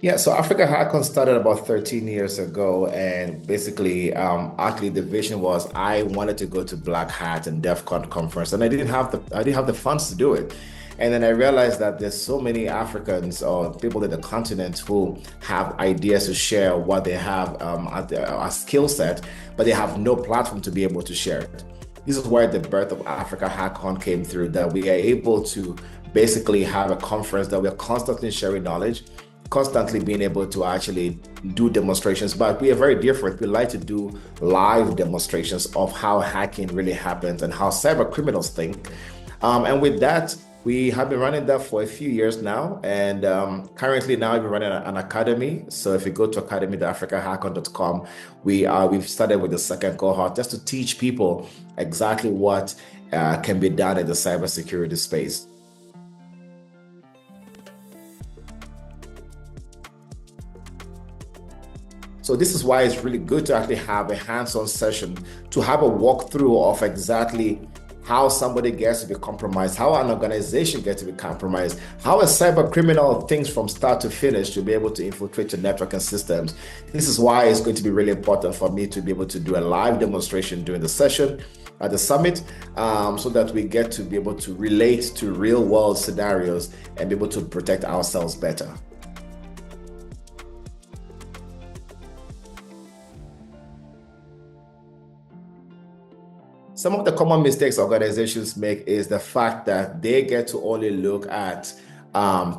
Yeah, so Africa Hackon started about 13 years ago, and basically, actually, the vision was I wanted to go to Black Hat and DEF CON conference, and I didn't have the funds to do it. And then I realized that there's so many Africans or people in the continent who have ideas to share what they have at their a skill set, but they have no platform to be able to share it. This is where the birth of Africa Hackon came through, that we are able to basically have a conference that we're constantly sharing knowledge, constantly being able to actually do demonstrations, but we are very different. We like to do live demonstrations of how hacking really happens and how cyber criminals think. And with that, we have been running that for a few years now, and currently now we're running an academy. So if you go to academy.africahackon.com, we've started with the second cohort just to teach people exactly what can be done in the cybersecurity space. So this is why it's really good to actually have a hands-on session, to have a walkthrough of exactly how somebody gets to be compromised, how an organization gets to be compromised, how a cyber criminal thinks from start to finish to be able to infiltrate your network and systems. This is why it's going to be really important for me to be able to do a live demonstration during the session at the summit, so that we get to be able to relate to real world scenarios and be able to protect ourselves better. Some of the common mistakes organizations make is the fact that they get to only look at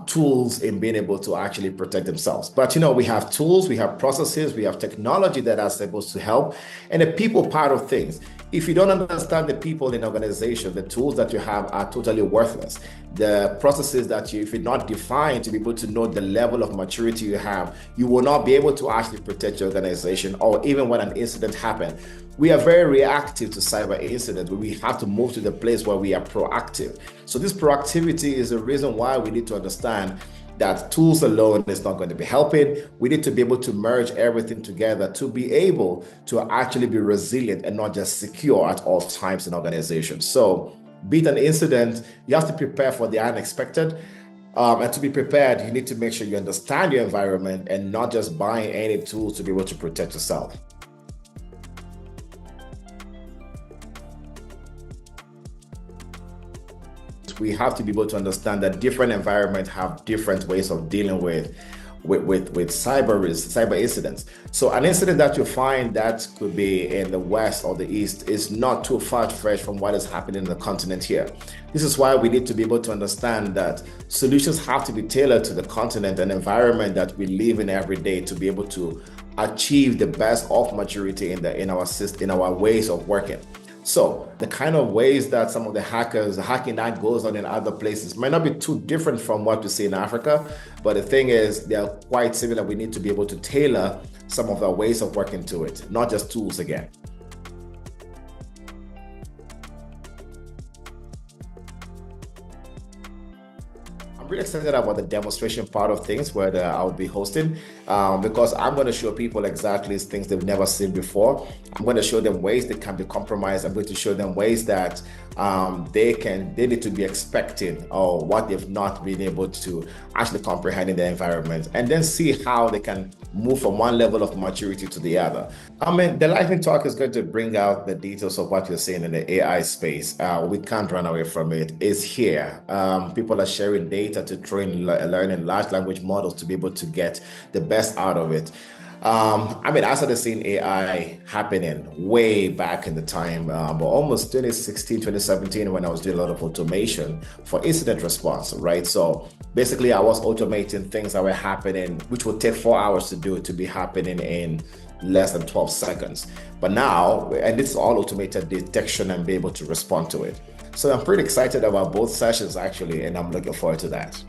tools in being able to actually protect themselves. But we have tools, we have processes, we have technology that are supposed to help, and the people part of things. If you don't understand the people in the organization, the tools that you have are totally worthless. The processes that if you're not defined to be able to know the level of maturity you have, you will not be able to actually protect your organization, or even when an incident happens. We are very reactive to cyber incidents, but we have to move to the place where we are proactive. So this proactivity is the reason why we need to understand that tools alone is not going to be helping. We need to be able to merge everything together to be able to actually be resilient and not just secure at all times in organizations. So beat an incident, you have to prepare for the unexpected. And to be prepared, you need to make sure you understand your environment and not just buying any tools to be able to protect yourself. We have to be able to understand that different environments have different ways of dealing with cyber incidents. So an incident that you find that could be in the West or the East is not too far-fetched from what is happening in the continent here. This is why we need to be able to understand that solutions have to be tailored to the continent and environment that we live in every day to be able to achieve the best of maturity in our ways of working. So the kind of ways that some of the hacking that goes on in other places might not be too different from what we see in Africa, but the thing is they're quite similar. We need to be able to tailor some of our ways of working to it, not just tools again. I'm really excited about the demonstration part of things where I'll be hosting, because I'm going to show people exactly things they've never seen before. I'm going to show them ways they can be compromised. I'm going to show them ways that they need to be expecting or what they've not been able to actually comprehend in their environment, and then see how they can move from one level of maturity to the other. I mean, the lightning talk is going to bring out the details of what you're seeing in the AI space. We can't run away from it. It's here. People are sharing data to train learning large language models to be able to get the best out of it. I mean, I started seeing AI happening way back in the time, but almost 2016, 2017, when I was doing a lot of automation for incident response, right? So basically I was automating things that were happening, which would take 4 hours to do, to be happening in less than 12 seconds. But now, and it's all automated detection and be able to respond to it. So I'm pretty excited about both sessions actually, and I'm looking forward to that.